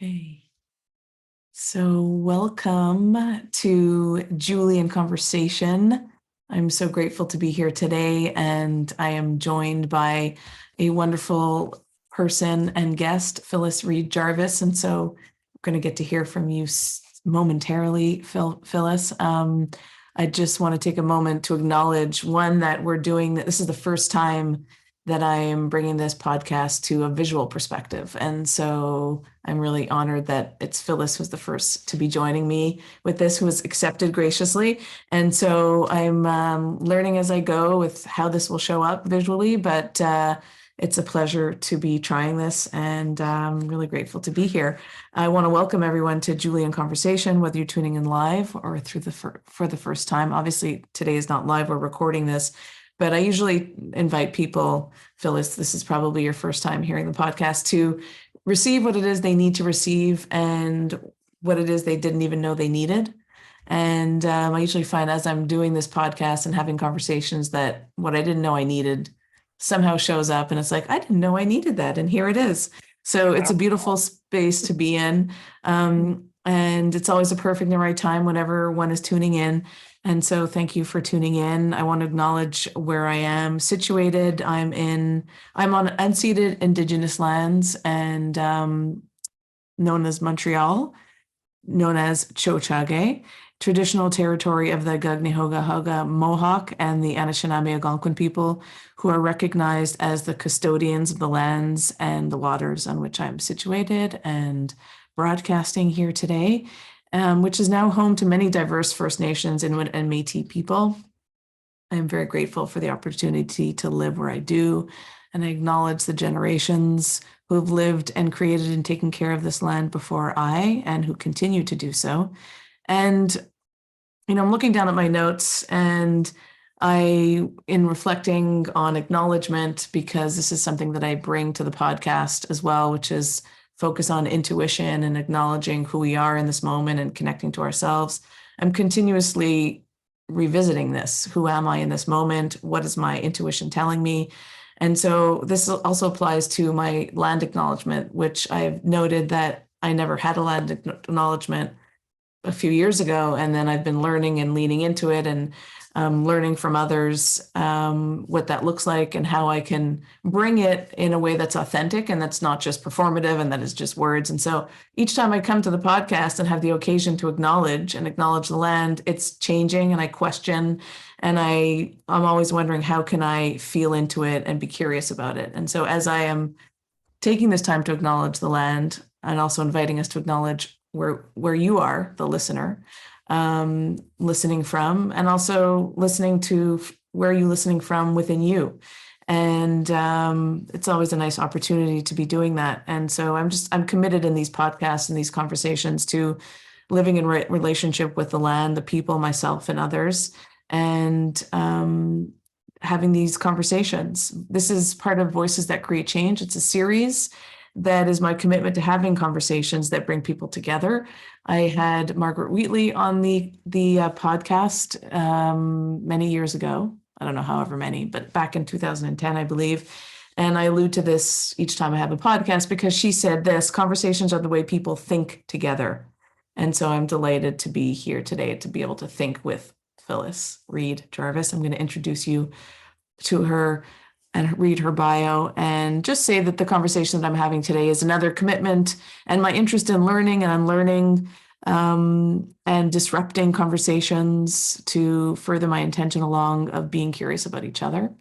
Okay. So welcome to Julie in Conversation. I'm so grateful to be here today, and I am joined by a wonderful person and guest, Phyllis Reid-Jarvis. And so I'm going to get to hear from you momentarily, Phyllis. I just want to take a moment to acknowledge, one, that we're doing that. This is the first time that I am bringing this podcast to a visual perspective. And so I'm really honored that it's Phyllis who's the first to be joining me with this, who has accepted graciously. And so I'm learning as I go with how this will show up visually, but it's a pleasure to be trying this, and I'm really grateful to be here. I want to welcome everyone to Julie in Conversation, whether you're tuning in live or through for the first time. Obviously, today is not live, we're recording this. But I usually invite people, Phyllis, this is probably your first time hearing the podcast, to receive what it is they need to receive and what it is they didn't even know they needed. And I usually find as I'm doing this podcast and having conversations that what I didn't know I needed somehow shows up, and it's like, I didn't know I needed that, and here it is. So it's a beautiful space to be in. And it's always a perfect and right time whenever one is tuning in. And so thank you for tuning in. I want to acknowledge where I am situated. I'm on unceded Indigenous lands, and known as Montreal, known as Tiohtià:ke, traditional territory of the Kanien'kehá:ka Mohawk and the Anishinaabe Algonquin people, who are recognized as the custodians of the lands and the waters on which I'm situated and broadcasting here today, which is now home to many diverse First Nations, Inuit, and Métis people. I am very grateful for the opportunity to live where I do, and I acknowledge the generations who have lived and created and taken care of this land before I, and who continue to do so. And, I'm looking down at my notes, and in reflecting on acknowledgement, because this is something that I bring to the podcast as well, which is focus on intuition and acknowledging who we are in this moment and connecting to ourselves. I'm continuously revisiting this. Who am I in this moment? What is my intuition telling me? And so this also applies to my land acknowledgement, which I've noted that I never had a land acknowledgement a few years ago. And then I've been learning and leaning into it, and learning from others what that looks like and how I can bring it in a way that's authentic and that's not just performative and that is just words. And so each time I come to the podcast and have the occasion to acknowledge the land, it's changing, and I question, and I'm always wondering, how can I feel into it and be curious about it? And so as I am taking this time to acknowledge the land, and also inviting us to acknowledge where you are, the listener, listening from, and also listening to where you're listening from within you. And it's always a nice opportunity to be doing that. And so I'm committed in these podcasts and these conversations to living in relationship with the land, the people, myself, and others, and having these conversations. This is part of Voices That Create Change. It's a series that is my commitment to having conversations that bring people together. I had Margaret Wheatley on the podcast many years ago. I don't know however many, but back in 2010, I believe. And I allude to this each time I have a podcast, because she said this: conversations are the way people think together. And so I'm delighted to be here today to be able to think with Phyllis Reid-Jarvis. I'm going to introduce you to her and read her bio, and just say that the conversation that I'm having today is another commitment and my interest in learning and unlearning and disrupting conversations to further my intention along of being curious about each other,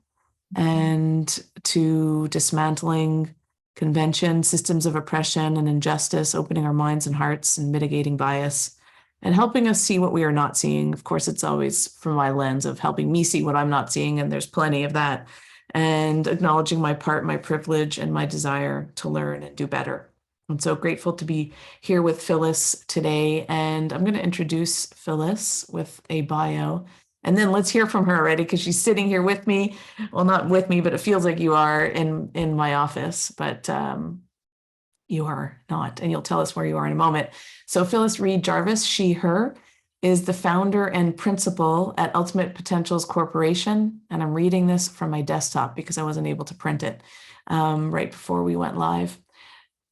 and to dismantling convention, systems of oppression and injustice, opening our minds and hearts and mitigating bias, and helping us see what we are not seeing. Of course, it's always from my lens of helping me see what I'm not seeing, and there's plenty of that. And acknowledging my part, my privilege, and my desire to learn and do better. I'm so grateful to be here with Phyllis today. And I'm going to introduce Phyllis with a bio. And then let's hear from her already, because she's sitting here with me. Well, not with me, but it feels like you are in my office, but you are not. And you'll tell us where you are in a moment. So Phyllis Reid-Jarvis, she, her, is the founder and principal at Ultimate Potentials Corporation. And I'm reading this from my desktop because I wasn't able to print it right before we went live.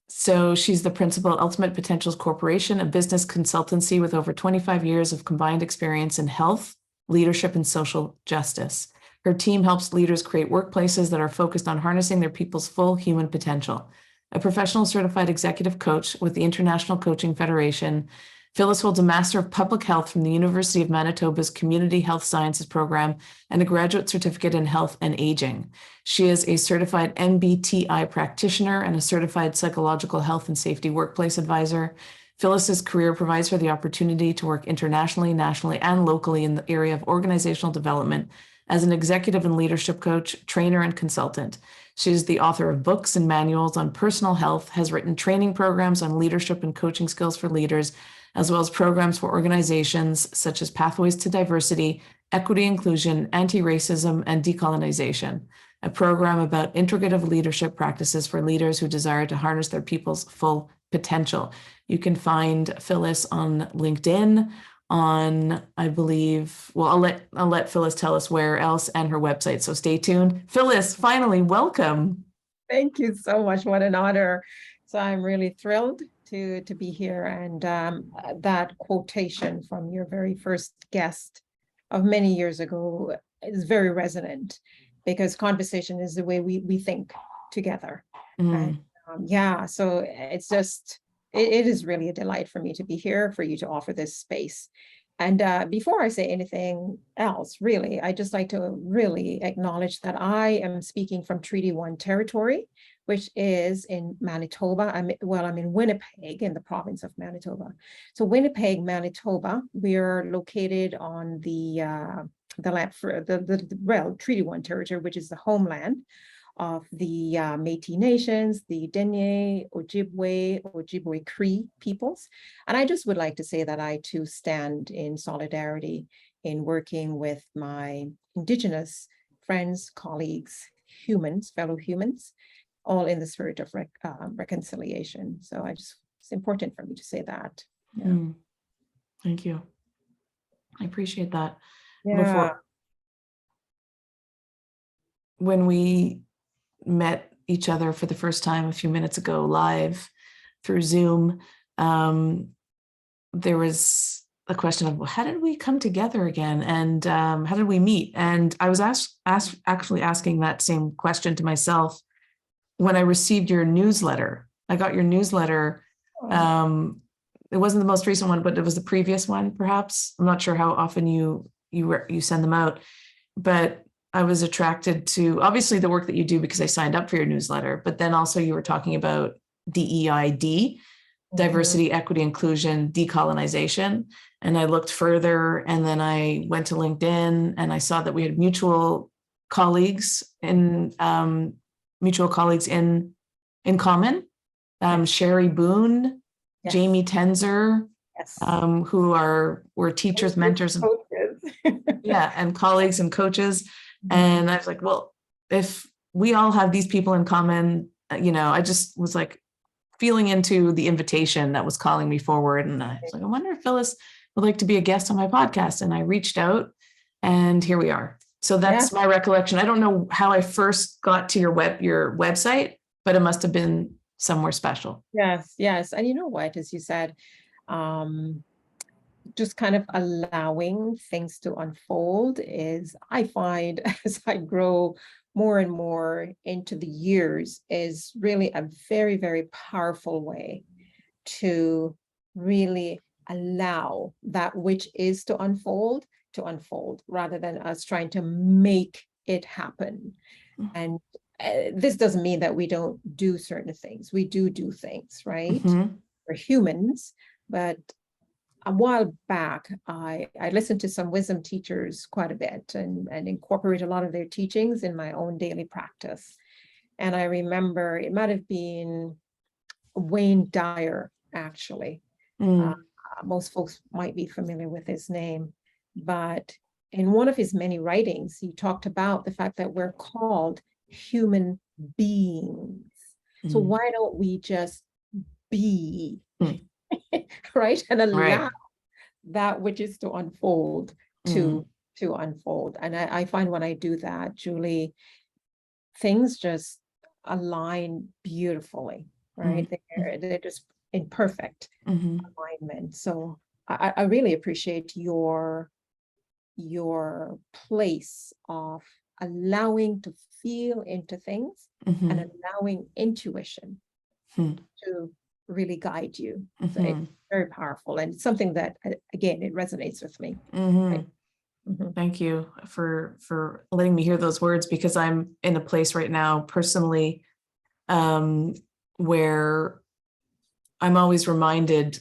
So she's the principal at Ultimate Potentials Corporation, a business consultancy with over 25 years of combined experience in health, leadership, and social justice. Her team helps leaders create workplaces that are focused on harnessing their people's full human potential. A professional certified executive coach with the International Coaching Federation, Phyllis holds a Master of Public Health from the University of Manitoba's Community Health Sciences program and a graduate certificate in health and aging. She is a certified MBTI practitioner and a certified psychological health and safety workplace advisor. Phyllis's career provides her the opportunity to work internationally, nationally, and locally in the area of organizational development as an executive and leadership coach, trainer, and consultant. She is the author of books and manuals on personal health, has written training programs on leadership and coaching skills for leaders, as well as programs for organizations such as Pathways to Diversity, Equity, Inclusion, Anti-Racism, and Decolonization, a program about integrative leadership practices for leaders who desire to harness their people's full potential. You can find Phyllis on LinkedIn, on, I believe, well, I'll let Phyllis tell us where else, and her website. So stay tuned. Phyllis, finally, welcome. Thank you so much. What an honor. So I'm really thrilled to be here. And that quotation from your very first guest of many years ago is very resonant, because conversation is the way we think together. And yeah, so it's just, it is really a delight for me to be here, for you to offer this space. And before I say anything else, really, I just like to really acknowledge that I am speaking from Treaty 1 territory, which is in Manitoba. I'm in Winnipeg, in the province of Manitoba. So Winnipeg, Manitoba, we are located on the land for the Treaty 1 territory, which is the homeland of the Métis Nations, the Dene, Ojibwe Cree peoples. And I just would like to say that I too stand in solidarity in working with my Indigenous friends, colleagues, humans, fellow humans, all in the spirit of reconciliation. So it's important for me to say that. Yeah. Thank you. I appreciate that. Yeah. When we met each other for the first time a few minutes ago live through Zoom, there was a question of, well, how did we come together again? And how did we meet? And I was actually asking that same question to myself when I received your newsletter. I got your newsletter. It wasn't the most recent one, but it was the previous one, perhaps. I'm not sure how often you send them out, but I was attracted to obviously the work that you do because I signed up for your newsletter, but then also you were talking about DEID, diversity, equity, inclusion, decolonization. And I looked further, and then I went to LinkedIn and I saw that we had mutual colleagues in common. Sherry Boone, yes. Jamie Tenzer, yes. Who were teachers, mentors, and yeah, and colleagues and coaches. And I was like, well, if we all have these people in common, I just was like feeling into the invitation that was calling me forward. And I was like, I wonder if Phyllis would like to be a guest on my podcast. And I reached out, and here we are. So that's my recollection. I don't know how I first got to your website, but it must have been somewhere special. Yes. And you know what, as you said, just kind of allowing things to unfold is, I find, as I grow more and more into the years, is really a very, very powerful way to really allow that which is to unfold, rather than us trying to make it happen. And this doesn't mean that we don't do certain things. We do things, right? We're humans, but a while back, I listened to some wisdom teachers quite a bit and incorporate a lot of their teachings in my own daily practice. And I remember it might have been Wayne Dyer, actually. Most folks might be familiar with his name, but in one of his many writings, he talked about the fact that we're called human beings. So why don't we just be? Right, and allow that which is to unfold to unfold. And I find when I do that, Julie, things just align beautifully. right? They're just in perfect Mm-hmm. alignment. So I really appreciate your place of allowing to feel into things and Mm-hmm. allowing intuition Mm-hmm. to really guide you. So Mm-hmm. it's very powerful, and it's something that, again, it resonates with me. Mm-hmm. Right? Mm-hmm. Thank you for letting me hear those words, because I'm in a place right now personally, where I'm always reminded,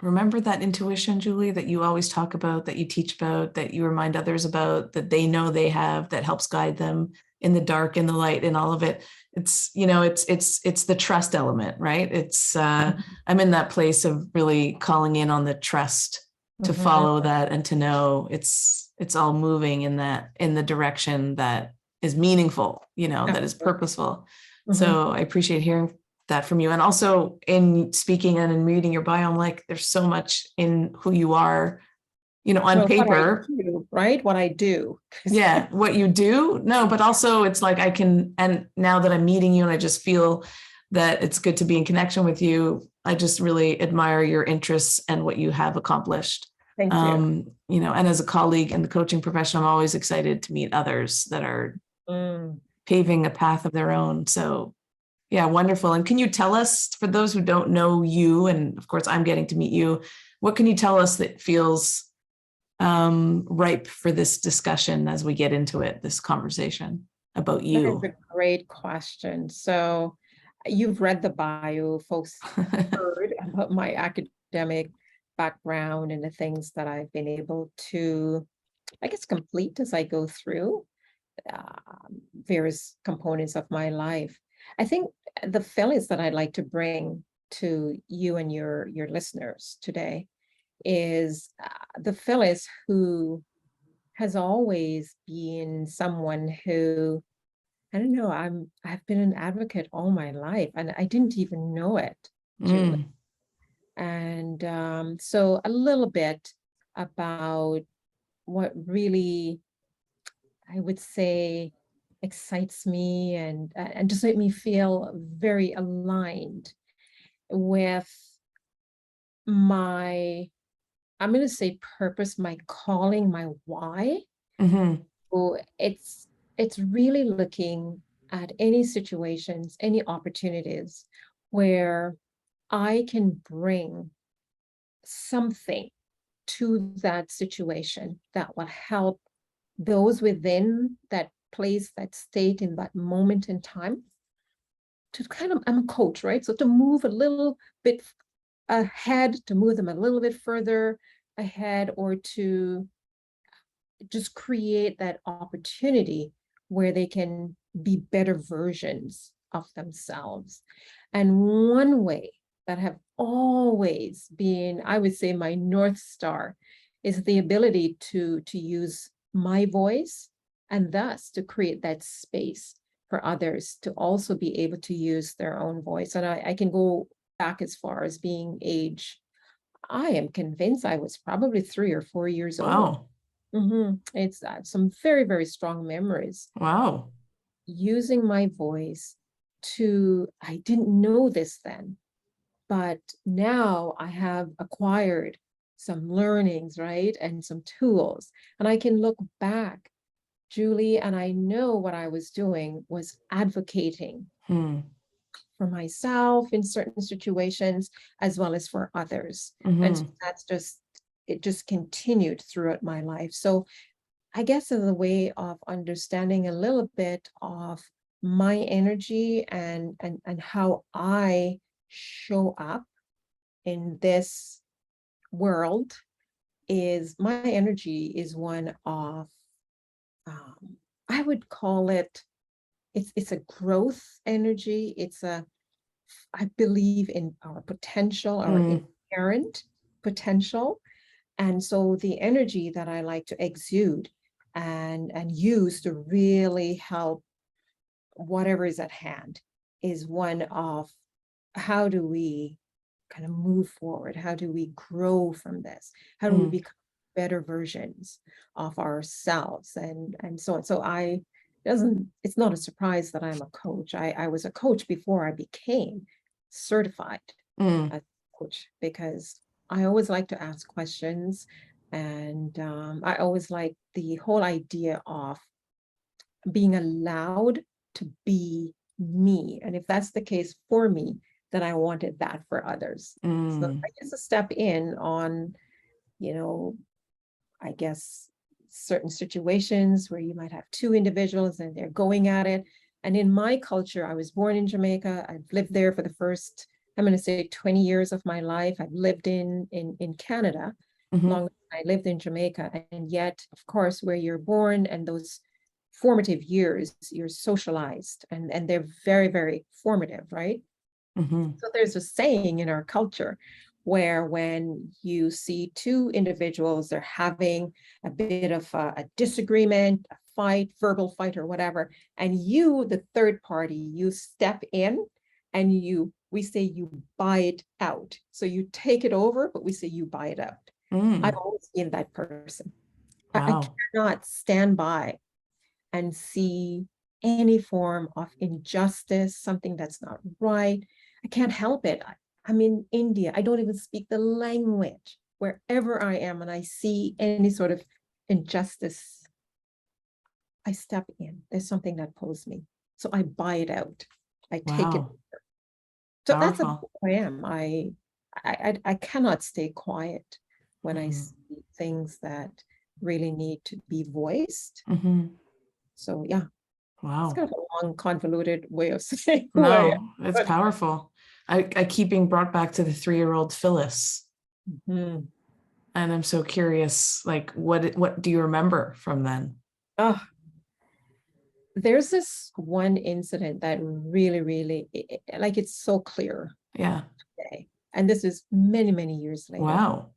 remember that intuition, Julie, that you always talk about, that you teach about, that you remind others about, that they know they have, that helps guide them in the dark, in the light, in all of it. It's, it's the trust element, right? It's, I'm in that place of really calling in on the trust to Mm-hmm. follow that and to know it's all moving in the direction that is meaningful, that is Absolutely. purposeful. Mm-hmm. So I appreciate hearing that from you. And also in speaking and in reading your bio, I'm like, there's so much in who you are, on Well, what I paper. do, right? What I do. Yeah, what you do. No, but also it's like and now that I'm meeting you and I just feel that it's good to be in connection with you, I just really admire your interests and what you have accomplished. Thank you. And as a colleague in the coaching profession, I'm always excited to meet others that are Mm. paving a path of their own. So yeah, wonderful. And can you tell us, for those who don't know you, and of course I'm getting to meet you, what can you tell us that feels ripe for this discussion as we get into it, this conversation about That is you? a great question. So you've read the bio, folks heard about my academic background and the things that I've been able to, I guess, complete as I go through various components of my life. I think the feelings that I'd like to bring to you and your listeners today is the Phyllis who has always been someone who, I don't know, I've been an advocate all my life and I didn't even know it, Julie. Mm, And so a little bit about what really, I would say, excites me and just make me feel very aligned with my, I'm going to say, purpose, my calling, my why. mm-hmm, So it's really looking at any situations, any opportunities where I can bring something to that situation that will help those within that place, that state, in that moment in time, to kind of, I'm a coach, right? So to move a little bit ahead, to move them a little bit further ahead, or to just create that opportunity where they can be better versions of themselves. And one way that have always been, I would say, my North Star is the ability to use my voice and thus to create that space for others to also be able to use their own voice. And I can go back as far as being age. I am convinced I was probably 3 or 4 years old. wow, It's some very, very strong memories wow, using my voice to, I didn't know this then, but now I have acquired some learnings, right? And some tools. And I can look back, Julie, and I know what I was doing was advocating hmm, for myself in certain situations, as well as for others. And so mm-hmm, that's just, it just continued throughout my life. So I guess as a way of understanding a little bit of my energy and how I show up in this world, is my energy is one of, I would call it, it's a growth energy. It's a, I believe in our potential, our mm, inherent potential. And so the energy that I like to exude and use to really help whatever is at hand is one of, how do we kind of move forward? How do we grow from this? How do we mm, become better versions of ourselves? And so on. So I it's not a surprise that I'm a coach. I was a coach before I became certified Mm, as a coach, because I always like to ask questions, and I always like the whole idea of being allowed to be me. And if that's the case for me, then I wanted that for others. So mm, I guess a step in on, you know, I guess certain situations where you might have two individuals and they're going at it. And in my culture, I was born in Jamaica. I've lived there for the first, I'm going to say 20 years of my life. I've lived in Canada mhm, longer than I lived in Jamaica. And yet, of course, where you're born and those formative years, you're socialized, and they're very, very formative, right? mhm, So there's a saying in our culture where when you see two individuals, they're having a bit of a disagreement, a fight, verbal fight or whatever, and you, the third party, you step in and we say you buy it out. So you take it over, but we say you buy it out. I've mm. always been that person. I Wow. cannot stand by and see any form of injustice, something that's not right. I can't help it. I'm in India. I don't even speak the language. Wherever I am and I see any sort of injustice, I step in. There's something that pulls me. So I buy it out. I take it. Wow. So that's Powerful. who I am. I cannot stay quiet when I Mhm, see things that really need to be voiced. mhm. So yeah, it's Wow. kind of a long, convoluted way of saying who I am. No, it's But powerful. I keep being brought back to the 3-year-old Phyllis. mhm. And I'm so curious, like, what do you remember from then? Oh, there's this one incident that really, really, like it's so clear Yeah. today. And this is many, many years later. Wow.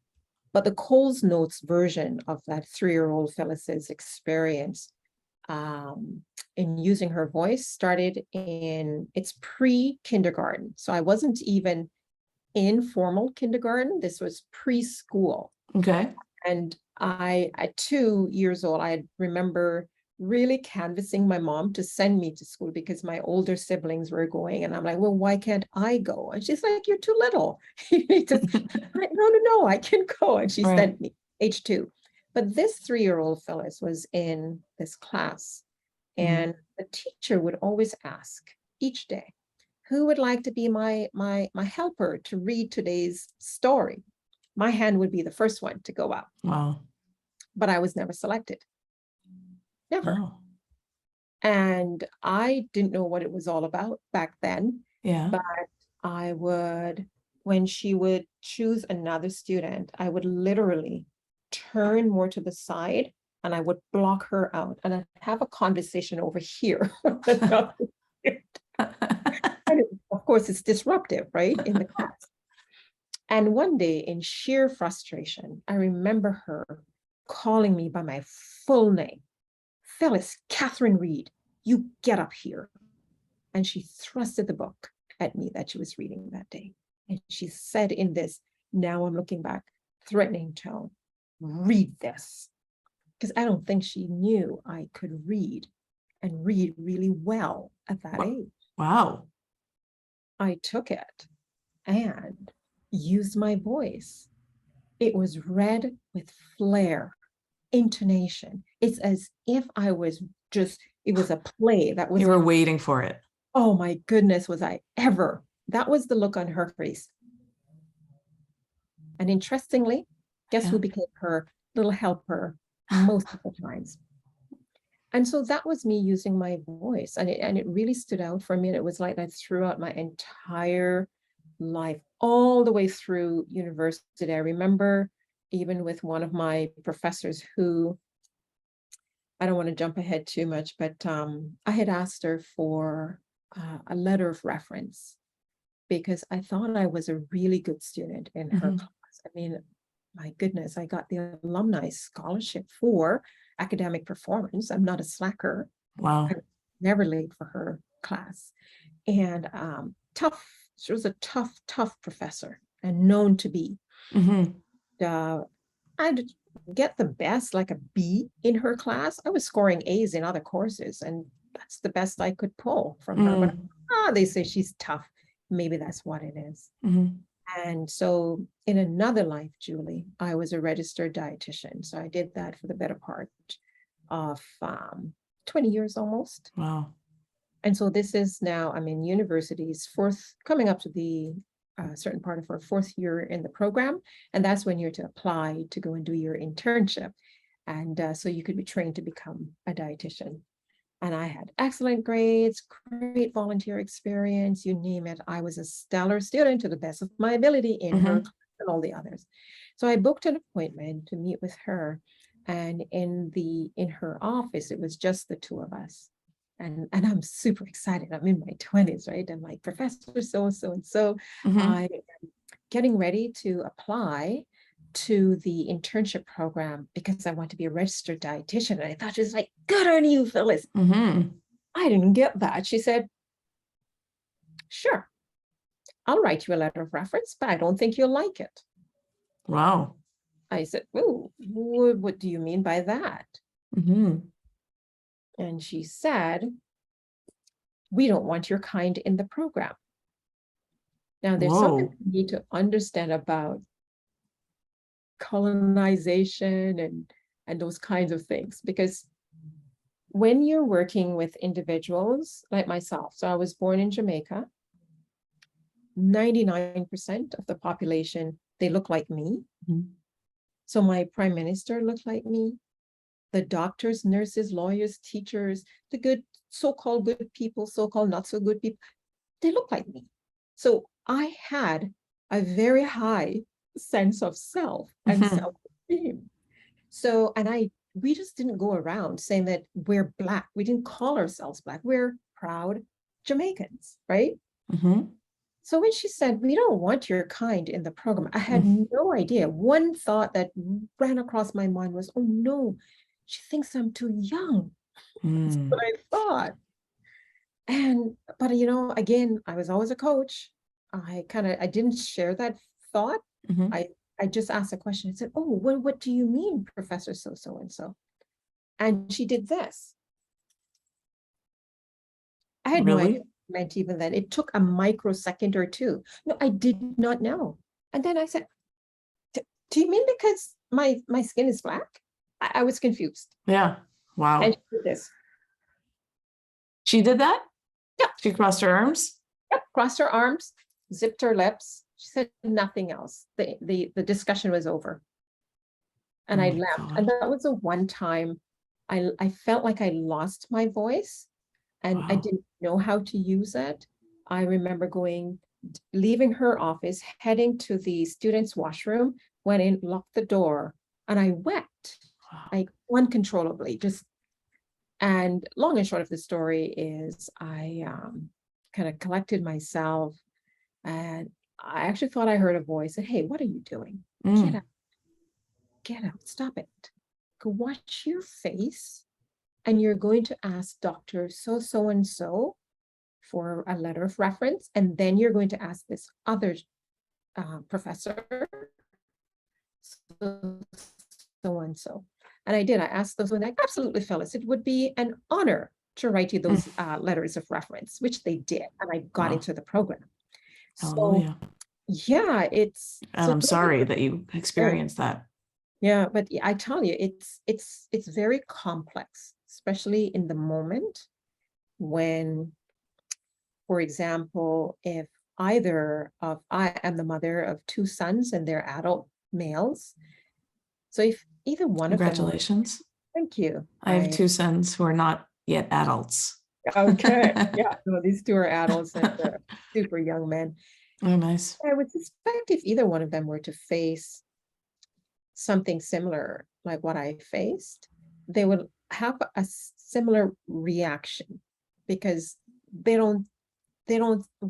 But the Coles Notes version of that 3-year-old Phyllis's experience um, in using her voice started in it's pre-kindergarten. So I wasn't even in formal kindergarten. This was preschool. Okay. And at 2 years old, I remember really canvassing my mom to send me to school because my older siblings were going. And I'm like, well, why can't I go? And she's like, you're too little. You need to, no, no, no, I can go. And she Right. sent me, age 2. But this 3-year-old Phyllis was in this class. Mm. And the teacher would always ask each day, who would like to be my helper to read today's story? My hand would be the first one to go up, Wow. but I was never selected. Never. Oh, And I didn't know what it was all about back then, yeah. but I would, when she would choose another student, I would literally turn more to the side and I would block her out and I'd have a conversation over here. And of course, it's disruptive, right? In the class. And one day, in sheer frustration, I remember her calling me by my full name, Phyllis Catherine Reid, you get up here. And she thrusted the book at me that she was reading that day. And she said in this, now I'm looking back, threatening tone, read this. Because I don't think she knew I could read and read really well at that age. Wow. I took it and used my voice. It was read with flair, intonation. It's as if I was just, it was a play that You was, were waiting for it. oh my goodness, was I ever. That was the look on her face. And interestingly, guess Yeah. who became her little helper most of the times? And so that was me using my voice. And it really stood out for me. And it was like that throughout my entire life, all the way through university. I remember even with one of my professors who, I don't want to jump ahead too much, but I had asked her for a letter of reference because I thought I was a really good student in her Mhm. class. I mean, my goodness, I got the alumni scholarship for academic performance. I'm not a slacker. Wow. I was never late for her class. And tough, she was a tough professor and known to be. Hmm. I'd get the best, like a B in her class. I was scoring A's in other courses. And that's the best I could pull from her. But they say she's tough. Maybe that's what it is. And so in another life, Julie, I was a registered dietitian. So I did that for the better part of 20 years almost. Wow. And so this is now, I'm in university's coming up to the certain part of our 4th year in the program. And that's when you're to apply to go and do your internship. And so you could be trained to become a dietitian. And I had excellent grades, great volunteer experience, you name it. I was a stellar student to the best of my ability in her class and all the others. So I booked an appointment to meet with her. And in her office, it was just the two of us. And I'm super excited. I'm in my 20s, right? I'm like, Professor so and so. I am getting ready to apply to the internship program because I want to be a registered dietitian. And I thought, she was like, good on you, Phyllis. I didn't get that. She said, sure, I'll write you a letter of reference, but I don't think you'll like it. Wow. I said, oh, what do you mean by that? And she said, we don't want your kind in the program. Now, there's something you need to understand about colonization and those kinds of things, because when you're working with individuals like myself, so I was born in Jamaica, 99% of the population, they look like me. So my prime minister looked like me. The doctors, nurses, lawyers, teachers, the good, so-called good people, so-called not so good people, they look like me. So I had a very high sense of self and self-esteem. So, and we just didn't go around saying that we're Black. We didn't call ourselves Black. We're proud Jamaicans, right? So when she said, we don't want your kind in the program, I had no idea. One thought that ran across my mind was, oh no, she thinks I'm too young. That's what I thought. But you know, again, I was always a coach. I didn't share that thought. I just asked a question. I said, oh, what do you mean, Professor so-and-so? And she did this. I had no idea what it meant even then. It took a microsecond or two. No, I did not know. And then I said, do you mean because my skin is Black? I was confused. Yeah. Wow. And she did this. She did that? Yeah. She crossed her arms? Yep, crossed her arms, zipped her lips. She said nothing else. The discussion was over. And I left. God. And that was the one time I felt like I lost my voice and I didn't know how to use it. I remember leaving her office, heading to the students' washroom, went in, locked the door, and I wept, like uncontrollably. And long and short of the story is I kind of collected myself, and I actually thought I heard a voice say, hey, what are you doing? Get out, stop it. Go wash your face, and you're going to ask Dr. so-and-so for a letter of reference, and then you're going to ask this other professor so-and-so. And I did. I asked those, and absolutely, Phyllis, it would be an honor to write you those letters of reference, which they did, and I got into the program. Hallelujah. So, yeah, it's. And I'm sorry that you experienced that. Yeah, but I tell you, it's very complex, especially in the moment when, for example, if I am the mother of 2 sons and they're adult males. So if either one of them. Congratulations. Thank you. I have 2 sons who are not yet adults. Okay. Yeah. No, these 2 are adults and they're super young men. Oh, nice. I would suspect if either one of them were to face something similar like what I faced, they would have a similar reaction because they don't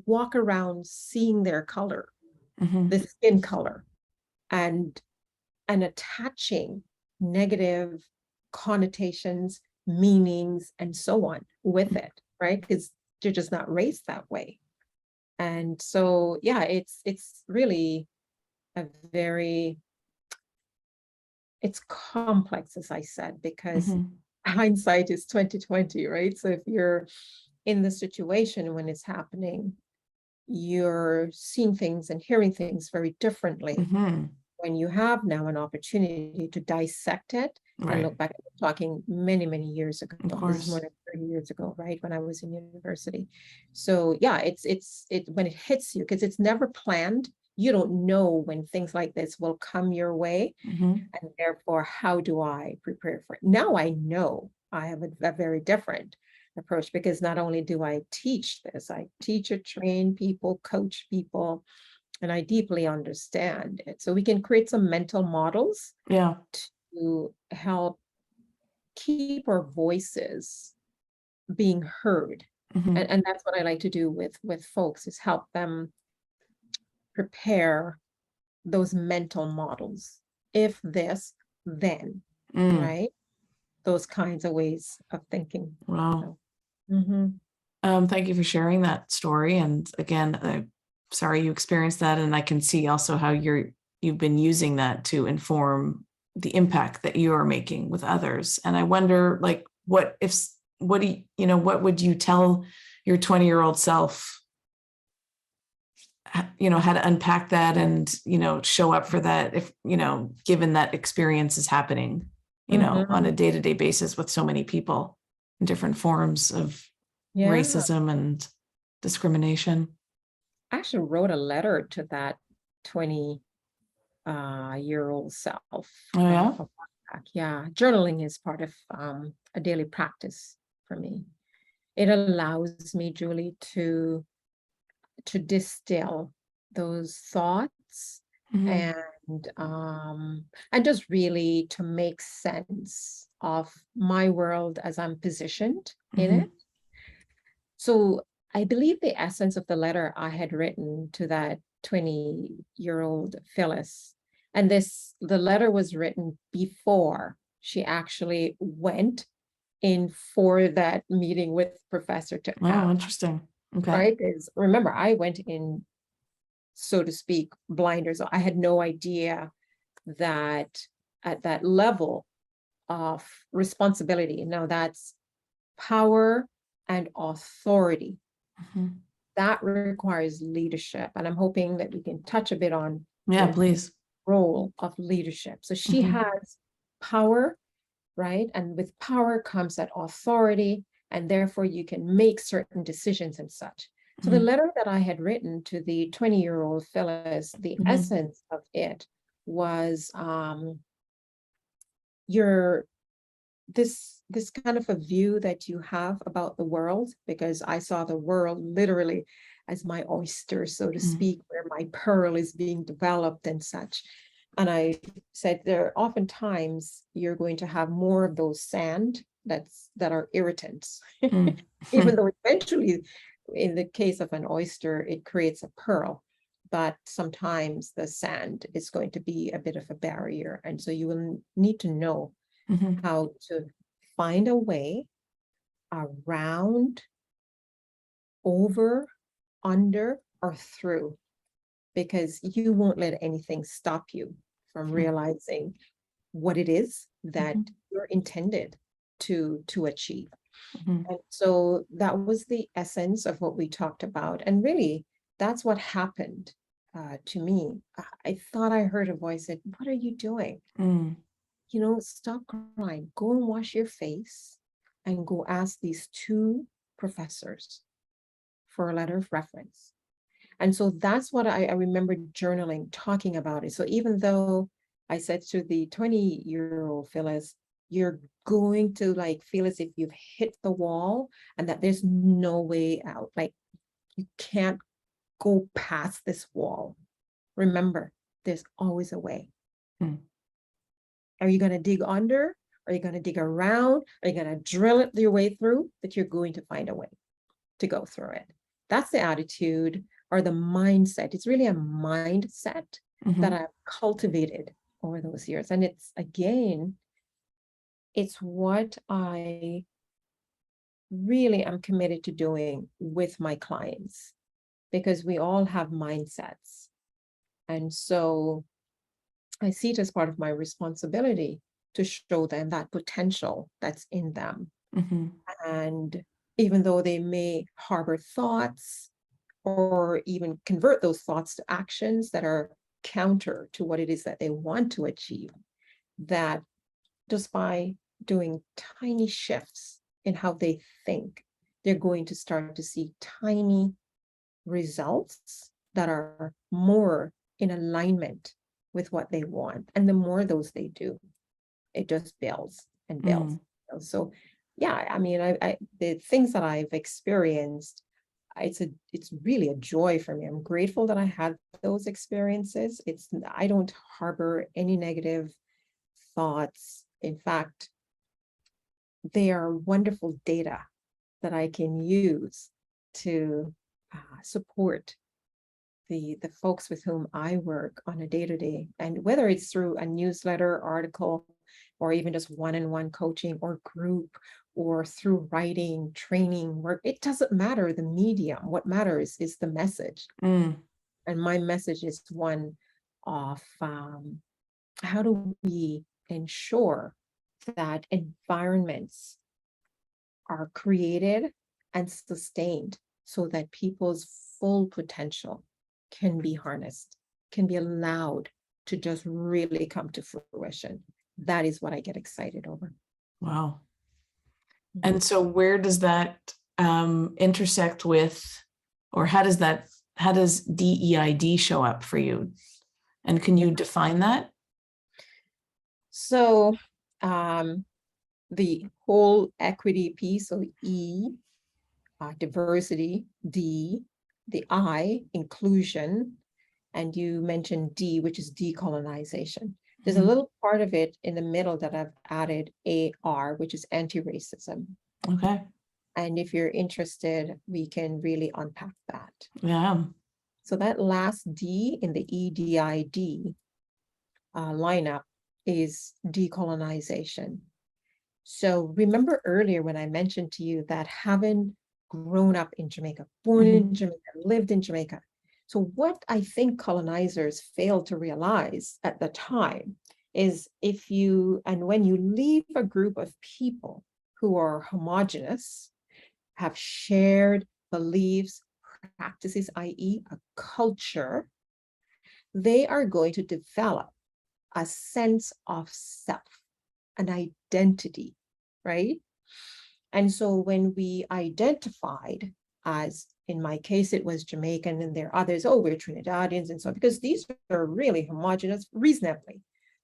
walk around seeing their color, the skin color, and attaching negative connotations, meanings, and so on with it, right? Because they're just not raised that way. And so, yeah, it's really it's complex, as I said, because hindsight is 2020, right? So if you're in the situation when it's happening, you're seeing things and hearing things very differently. Mm-hmm. When you have now an opportunity to dissect it and Right. look back, talking many, many years ago. Of This is more course. than 30 years ago, right? When I was in university. So yeah, it's when it hits you, because it's never planned. You don't know when things like this will come your way. Mm-hmm. And therefore, how do I prepare for it? Now I know I have a very different approach, because not only do I teach this, I teach or train people, coach people, and I deeply understand it. So we can create some mental models Yeah. to help keep our voices being heard. Mm-hmm. And that's what I like to do with folks, is help them prepare those mental models. If this, then, Mm. right? Those kinds of ways of thinking. Wow. So, mhm. Thank you for sharing that story. And again, I'm sorry you experienced that. And I can see also how you've been using that to inform the impact that you are making with others. And I wonder, like, what what would you tell your 20-year-old self, how to unpack that and, show up for that if, given that experience is happening, on a Mhm. day-to-day basis with so many people in different forms of Yeah, racism and discrimination. I actually wrote a letter to that 20 year old self. Oh, yeah. A while back. Yeah, journaling is part of a daily practice for me. It allows me, Julie, to distill those thoughts Mm-hmm. and just really to make sense of my world as I'm positioned in Mm-hmm. it. So I believe the essence of the letter I had written to that 20-year-old Phyllis, and the letter was written before she actually went in for that meeting with professor to Oh, ask, interesting. Okay. right? Because remember, I went in, so to speak, blinders. I had no idea that at that level of responsibility, now that's power and authority, Mm-hmm. that requires leadership. And I'm hoping that we can touch a bit on Yeah, the please. role of leadership. So she Mm-hmm. has power, right? And with power comes that authority, and therefore you can make certain decisions and such. So the Mm-hmm. letter that I had written to the 20-year-old Phyllis, the Mm-hmm. essence of it was your this kind of a view that you have about the world, because I saw the world literally as my oyster, so to Mm-hmm. speak, where my pearl is being developed and such. And I said there oftentimes you're going to have more of those sand that are irritants, even Mm-hmm. though eventually, in the case of an oyster, it creates a pearl. But sometimes the sand is going to be a bit of a barrier. And so you will need to know Mm-hmm. how to find a way around, over, under, or through, because you won't let anything stop you from realizing what it is that Mm-hmm. you're intended to achieve. Mm-hmm. And so that was the essence of what we talked about. And really, that's what happened to me. I thought I heard a voice that, "What are you doing? Mm-hmm. Stop crying, go and wash your face and go ask these two professors for a letter of reference." And so that's what I remember journaling, talking about it. So even though I said to the 20-year-old Phyllis, you're going to feel as if you've hit the wall and that there's no way out. Like you can't go past this wall. Remember, there's always a way. Mm-hmm. Are you going to dig under? Are you going to dig around? Are you going to drill it your way through? That you're going to find a way to go through it. That's the attitude or the mindset. It's really a mindset Mm-hmm. that I've cultivated over those years. And it's what I really am committed to doing with my clients, because we all have mindsets. And so I see it as part of my responsibility to show them that potential that's in them. Mm-hmm. And even though they may harbor thoughts or even convert those thoughts to actions that are counter to what it is that they want to achieve, that just by doing tiny shifts in how they think, they're going to start to see tiny results that are more in alignment with what they want. And the more those they do, it just builds and builds. So yeah, I mean, the things that I've experienced, it's really a joy for me. I'm grateful that I had those experiences. I don't harbor any negative thoughts. In fact, they are wonderful data that I can use to support the folks with whom I work on a day-to-day. And whether it's through a newsletter, article, or even just one-on-one coaching or group, or through writing, training, work, it doesn't matter the medium. What matters is the message. And my message is one of how do we ensure that environments are created and sustained so that people's full potential can be harnessed, can be allowed to just really come to fruition. That is what I get excited over. Wow. And so where does that intersect with, or how does DEID show up for you? And can you define that? So the whole equity piece, so E, diversity, D, the I, inclusion, and you mentioned D, which is decolonization. There's a little part of it in the middle that I've added AR, which is anti-racism. Okay. And if you're interested, we can really unpack that. Yeah. So that last D in the EDID lineup is decolonization. So remember earlier when I mentioned to you that having grown up in Jamaica, born in Jamaica, lived in Jamaica. So what I think colonizers failed to realize at the time is when you leave a group of people who are homogenous, have shared beliefs, practices, i.e. a culture, they are going to develop a sense of self, an identity, right? And so when we identified as, in my case, it was Jamaican, and there are others, oh, we're Trinidadians, and so, because these are really homogenous, reasonably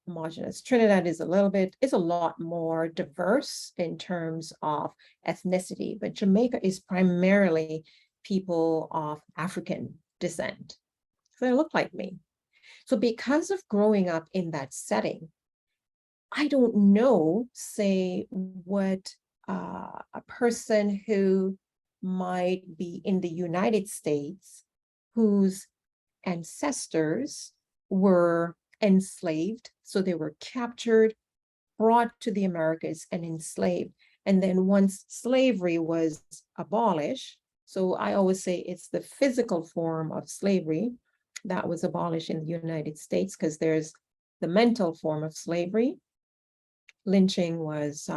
homogenous. Trinidad is a lot more diverse in terms of ethnicity, but Jamaica is primarily people of African descent. So they look like me. So because of growing up in that setting, I don't know, say, what a person who might be in the United States whose ancestors were enslaved. So they were captured, brought to the Americas and enslaved. And then once slavery was abolished, so I always say it's the physical form of slavery that was abolished in the United States, because there's the mental form of slavery. Lynching was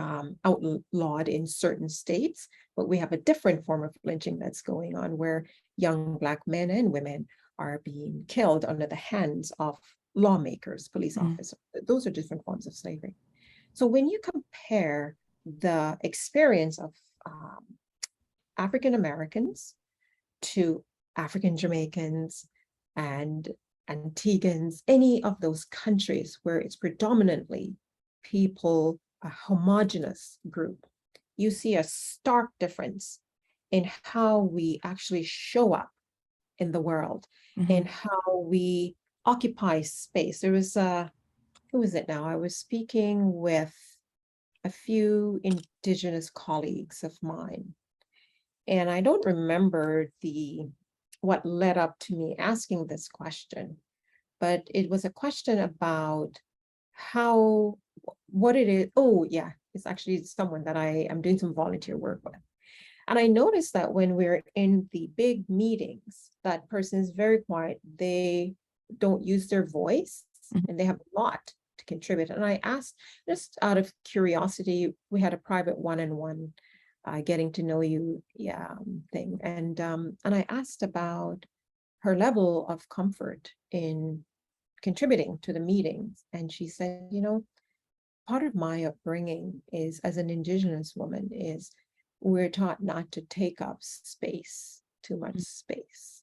outlawed in certain states, but we have a different form of lynching that's going on where young Black men and women are being killed under the hands of lawmakers, police officers. Those are different forms of slavery. So when you compare the experience of African Americans to African Jamaicans and Antiguans, any of those countries where it's predominantly people, a homogenous group, you see a stark difference in how we actually show up in the world and how we occupy space. There was who is it now? I was speaking with a few Indigenous colleagues of mine, and I don't remember what led up to me asking this question, but it was a question about what it is. Oh yeah, it's actually someone that I am doing some volunteer work with. And I noticed that when we're in the big meetings, that person is very quiet. They don't use their voice, and they have a lot to contribute. And I asked, just out of curiosity, we had a private one-on-one getting to know you thing. And I asked about her level of comfort in contributing to the meetings. And she said, part of my upbringing is, as an Indigenous woman, is we're taught not to take up space, too much space.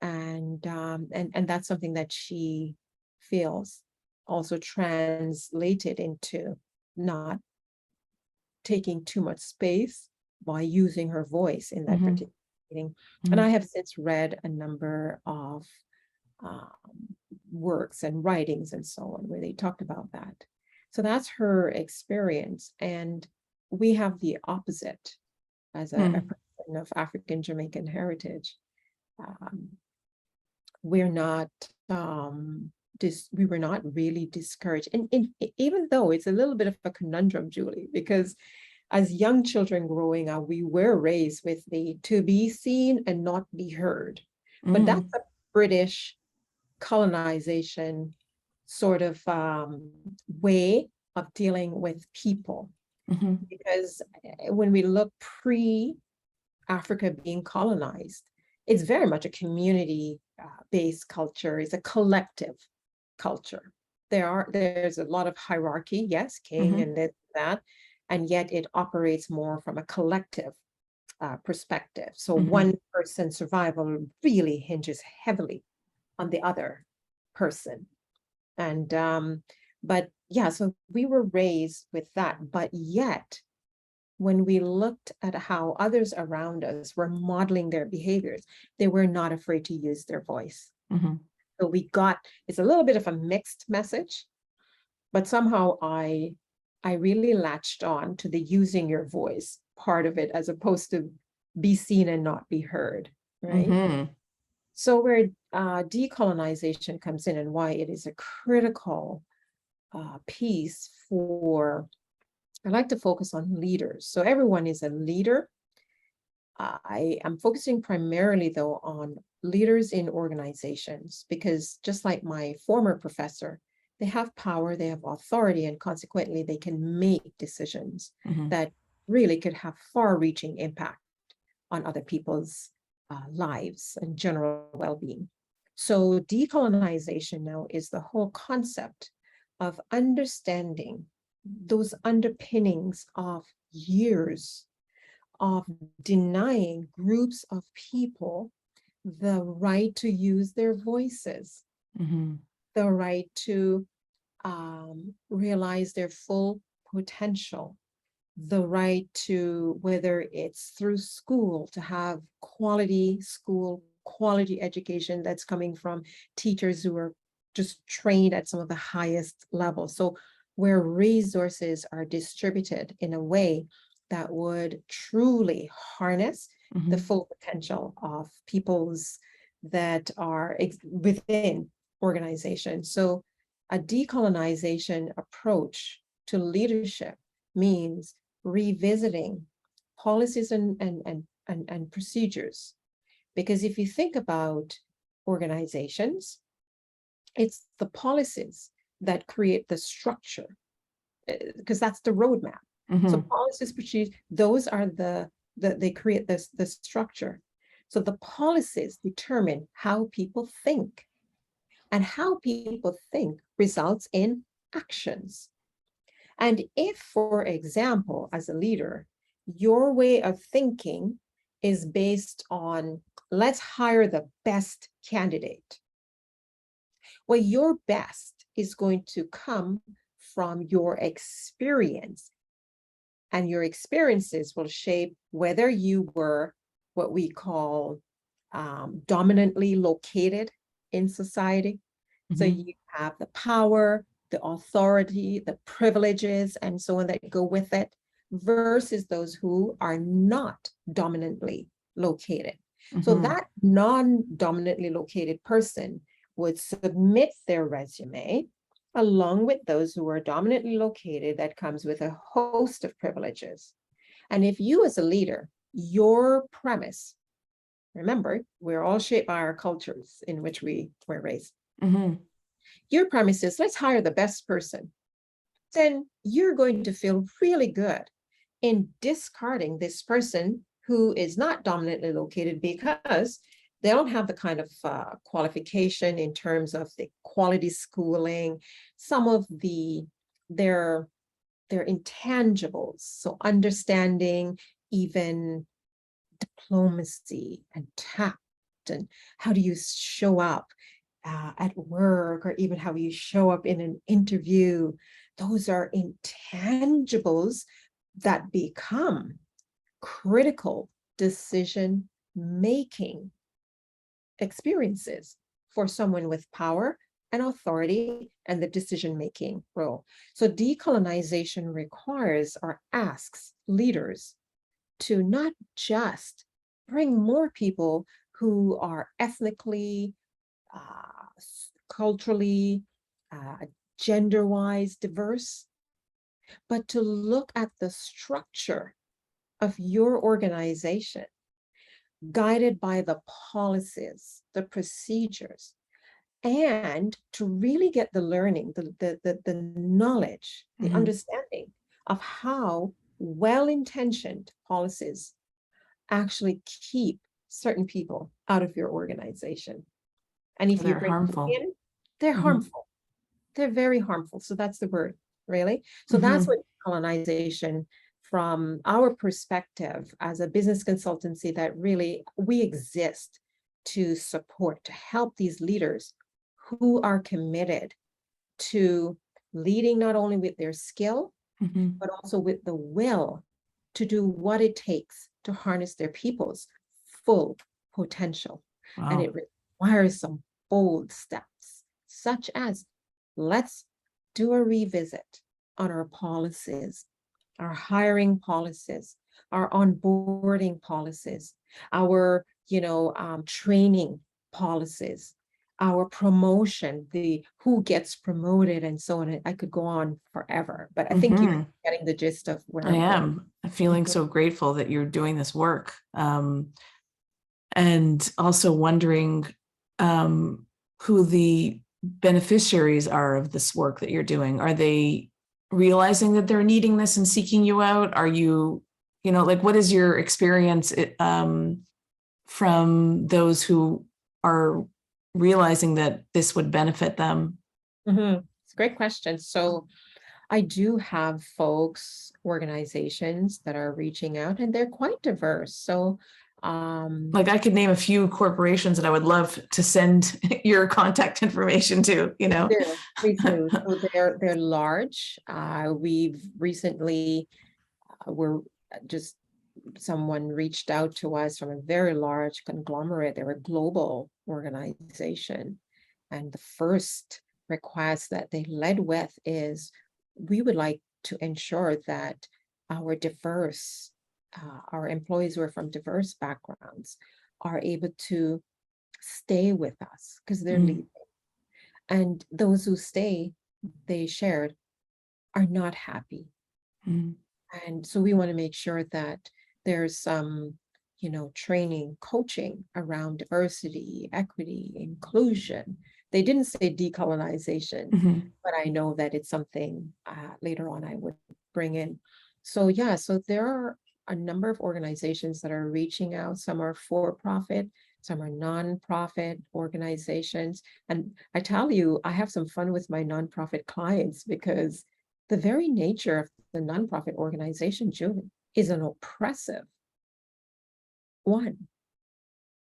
And that's something that she feels also translated into not taking too much space by using her voice in that particular meeting. And I have since read a number of works and writings and so on where they talked about that. So that's her experience. And we have the opposite as a person of African Jamaican heritage. We're not we were not really discouraged. And even though it's a little bit of a conundrum, Julie, because as young children growing up, we were raised with the to be seen and not be heard. But that's a British colonization sort of way of dealing with people. Because when we look pre-Africa being colonized, it's very much a community-based culture. It's a collective culture. There's a lot of hierarchy, yes, king and this, that, and yet it operates more from a collective perspective. So one person's survival really hinges heavily on the other person. And but yeah, so we were raised with that, but yet when we looked at how others around us were modeling their behaviors, they were not afraid to use their voice. So it's a little bit of a mixed message, but somehow I really latched on to the using your voice part of it, as opposed to be seen and not be heard, right? So where decolonization comes in and why it is a critical piece for, I like to focus on leaders. So everyone is a leader. I am focusing primarily though on leaders in organizations, because just like my former professor, they have power, they have authority, and consequently they can make decisions that really could have far-reaching impact on other people's lives and general well-being. So decolonization now is the whole concept of understanding those underpinnings of years of denying groups of people the right to use their voices, the right to realize their full potential, the right to, whether it's through school, to have quality school, quality education that's coming from teachers who are just trained at some of the highest levels. So where resources are distributed in a way that would truly harness the full potential of peoples that are within organizations. So a decolonization approach to leadership means revisiting policies and procedures. Because if you think about organizations, it's the policies that create the structure, because that's the roadmap. So policies, procedures, those are they create the structure. So the policies determine how people think, and how people think results in actions. And if, for example, as a leader, your way of thinking is based on, let's hire the best candidate. Well, your best is going to come from your experience, and your experiences will shape whether you were what we call dominantly located in society. So you have the power, the authority, the privileges, and so on that go with it, versus those who are not dominantly located. So that non-dominantly located person would submit their resume along with those who are dominantly located. That comes with a host of privileges. And if you as a leader, your premise, remember, we're all shaped by our cultures in which we were raised. Your premise is, let's hire the best person. Then you're going to feel really good in discarding this person who is not dominantly located because they don't have the kind of qualification in terms of the quality schooling, some of their intangibles. So understanding even diplomacy and tact, and how do you show up at work, or even how you show up in an interview. Those are intangibles that become critical decision making experiences for someone with power and authority and the decision making role. So decolonization requires or asks leaders to not just bring more people who are ethnically, culturally, gender-wise diverse, but to look at the structure of your organization, guided by the policies, the procedures, and to really get the learning, the knowledge, the understanding of how well-intentioned policies actually keep certain people out of your organization. And if you They're bring them harmful. in, they're harmful. They're very harmful. So that's the word, really. So that's what colonization, from our perspective as a business consultancy, that really we exist to support, to help these leaders who are committed to leading not only with their skill, but also with the will to do what it takes to harness their people's full potential. Wow. And it requires some bold steps, such as, let's do a revisit on our policies, our hiring policies, our onboarding policies, our training policies, our promotion, the who gets promoted, and so on. I could go on forever, but I think you're getting the gist of where I I'm going. am feeling so grateful that you're doing this work, and also wondering who the beneficiaries are of this work that you're doing. Are they realizing that they're needing this and seeking you out? Are you, like, what is your experience from those who are realizing that this would benefit them? It's a great question. So I do have folks, organizations that are reaching out, and they're quite diverse. So like, I could name a few corporations that I would love to send your contact information to, Please do. So they're large. We've recently someone reached out to us from a very large conglomerate. They're a global organization. And the first request that they led with is, we would like to ensure that our employees who are from diverse backgrounds are able to stay with us because they're leaving. And those who stay, they shared, are not happy. And so we want to make sure that there's some, training, coaching around diversity, equity, inclusion. They didn't say decolonization, but I know that it's something later on I would bring in. So yeah, so there are a number of organizations that are reaching out. Some are for-profit, some are non-profit organizations. And I tell you, I have some fun with my nonprofit clients, because the very nature of the nonprofit organization, Julie, is an oppressive one.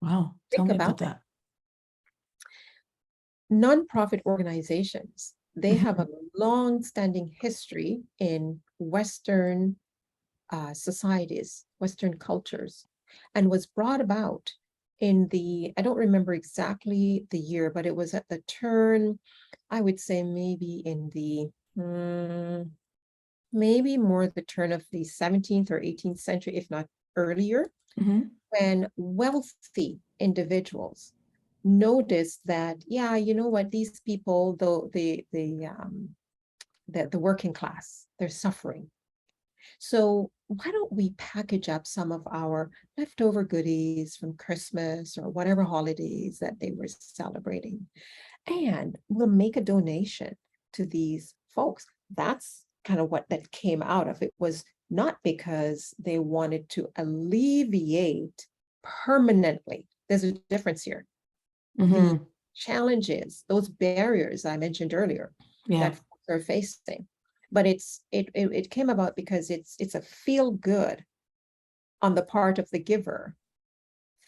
Wow. Tell me about that. Nonprofit organizations, they have a long-standing history in Western societies, Western cultures, and was brought about in I don't remember exactly the year, but it was at the turn, I would say maybe in maybe more the turn of the 17th or 18th century, if not earlier, when wealthy individuals noticed that, yeah, you know what, these people, though the working class, they're suffering. So why don't we package up some of our leftover goodies from Christmas or whatever holidays that they were celebrating, and will make a donation to these folks. That's kind of what that came out of. It was not because they wanted to alleviate permanently. There's a difference here. The challenges, those barriers I mentioned earlier, Yeah. that folks are facing, but it came about because it's a feel good on the part of the giver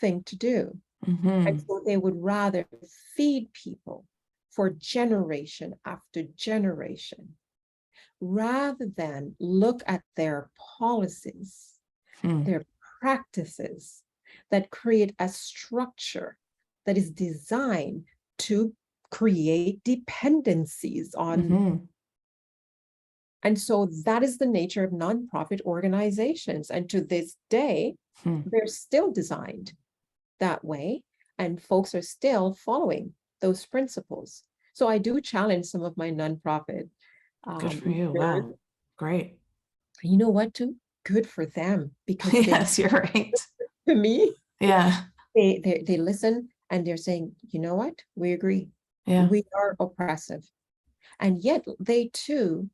thing to do. And so they would rather feed people for generation after generation rather than look at their policies, their practices that create a structure that is designed to create dependencies on. And so that is the nature of nonprofit organizations. And to this day, they're still designed that way, and folks are still following those principles. So I do challenge some of my nonprofit Good for you. leaders. Wow. Great. You know what, too? Good for them, because Yes, you're right. to me, Yeah. they listen and they're saying, you know what? We agree. Yeah. We are oppressive. And yet they too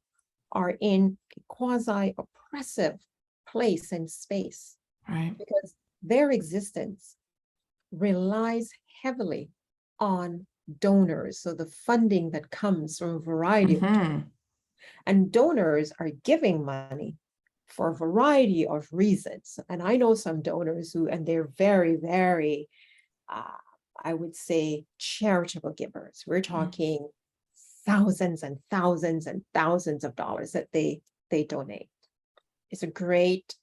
are in a quasi-oppressive place and space, Right. because their existence relies heavily on donors. So the funding that comes from a variety of, and donors are giving money for a variety of reasons. And I know some donors who, and they're very, very, I would say, charitable givers. We're talking thousands and thousands and thousands of dollars that they donate. It's a great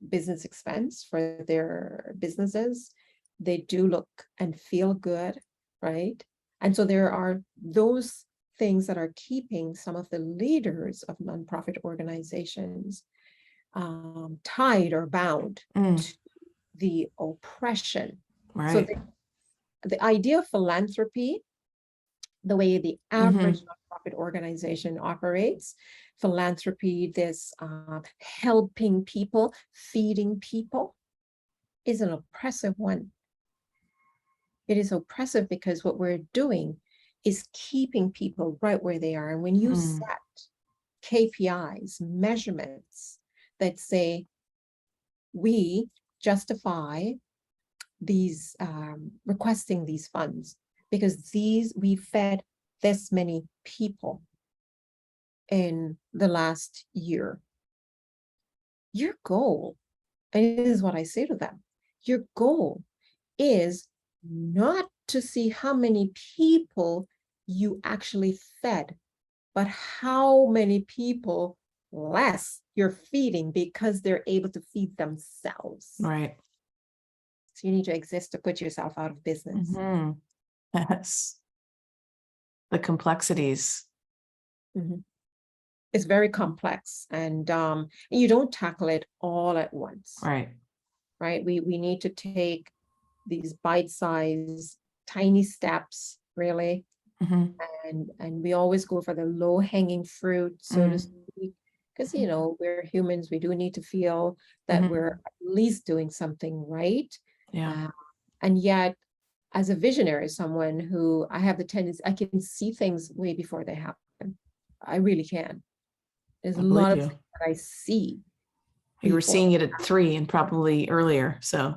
business expense for their businesses. They do look and feel good, right? And so there are those things that are keeping some of the leaders of nonprofit organizations tied or bound to the oppression. Right. So the idea of philanthropy, the way the average nonprofit organization operates, philanthropy, this helping people, feeding people, is an oppressive one. It is oppressive because what we're doing is keeping people right where they are. And when you set KPIs, measurements that say, we justify these requesting these funds because we fed this many people in the last year. Your goal, and this is what I say to them, your goal is not to see how many people you actually fed, but how many people less you're feeding because they're able to feed themselves. Right. So you need to exist to put yourself out of business. Yes. The complexities. It's very complex, and you don't tackle it all at once. Right. Right. We need to take these bite-sized, tiny steps, really. And we always go for the low-hanging fruit, so to speak, because we're humans. We do need to feel that we're at least doing something right. Yeah. And yet, as a visionary, someone who I have the tendency, I can see things way before they happen. I really can. There's a lot of things that I see. You were seeing it at 3 and probably earlier. So.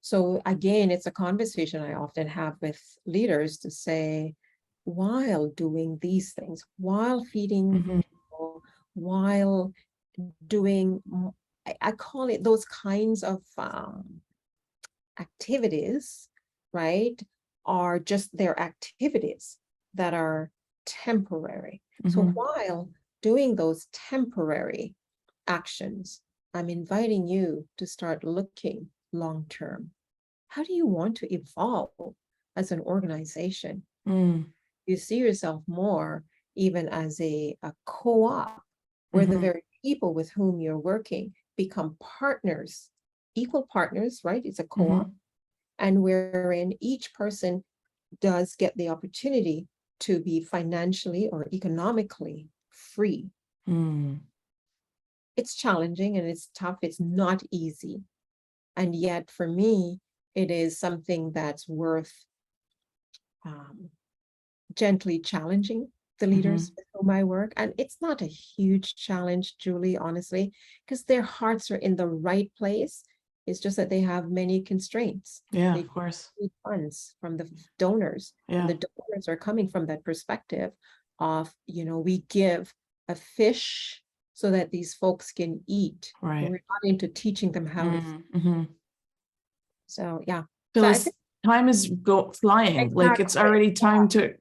So again, it's a conversation I often have with leaders to say, while doing these things, while feeding people, while doing, I call it those kinds of activities, right, are just their activities that are temporary. So while doing those temporary actions, I'm inviting you to start looking long-term. How do you want to evolve as an organization? You see yourself more even as a co-op, where the very people with whom you're working become partners, equal partners, right? It's a co-op, and wherein each person does get the opportunity to be financially or economically free. It's challenging and it's tough. It's not easy. And yet for me, it is something that's worth gently challenging the leaders with whom I work. And it's not a huge challenge, Julie, honestly, because their hearts are in the right place. It's just that they have many constraints. Yeah, They of course. need funds from the donors. Yeah. And the donors are coming from that perspective of, we give a fish so that these folks can eat. Right. We're not into teaching them how to. So yeah. Phyllis, So time is flying. exactly. Like it's already time to,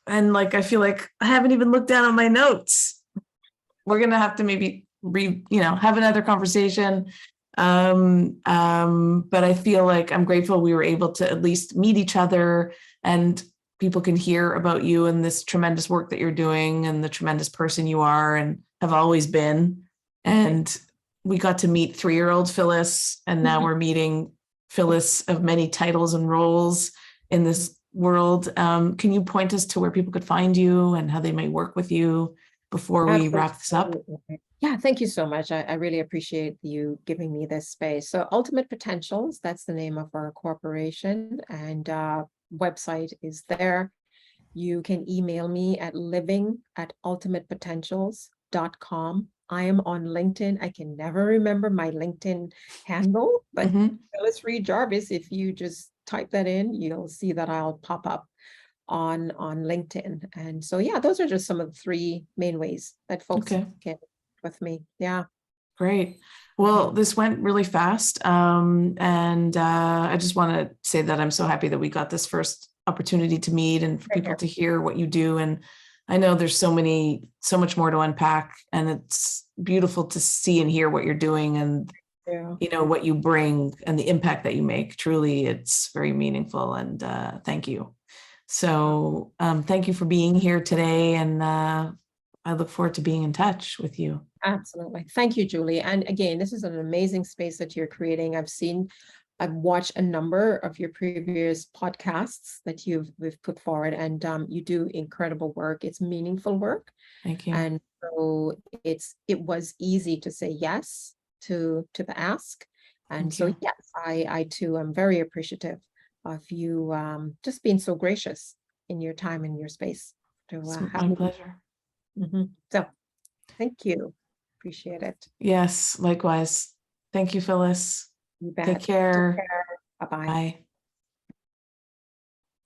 and like I feel like I haven't even looked down at my notes. We're gonna have to maybe have another conversation. But I feel like I'm grateful we were able to at least meet each other, and people can hear about you and this tremendous work that you're doing and the tremendous person you are and have always been. And we got to meet 3-year-old Phyllis, and now we're meeting Phyllis of many titles and roles in this world. Can you point us to where people could find you and how they may work with you before we wrap this up? Yeah, thank you so much. I really appreciate you giving me this space. So Ultimate Potentials, that's the name of our corporation, and website is there. You can email me at living@ultimatepotentials.com. I am on LinkedIn. I can never remember my LinkedIn handle, but Phyllis Reid-Jarvis, if you just type that in, you'll see that I'll pop up on LinkedIn. And so, yeah, those are just some of the 3 main ways that folks can with me. Yeah. Great. Well, this went really fast. And I just want to say that I'm so happy that we got this first opportunity to meet and for people to hear what you do. And I know there's so much more to unpack, and it's beautiful to see and hear what you're doing and what you bring and the impact that you make. Truly, it's very meaningful, and thank you. So thank you for being here today, and I look forward to being in touch with you. Absolutely. Thank you, Julie. And again, this is an amazing space that you're creating. I've watched a number of your previous podcasts that we've put forward, and you do incredible work. It's meaningful work. Thank you. And so it was easy to say yes to the ask. And so, yes, I too am very appreciative of you just being so gracious in your time and your space. It's my pleasure. So thank you. Appreciate it. Yes, likewise. Thank you, Phyllis. You bet. Take care. Bye-bye. Bye.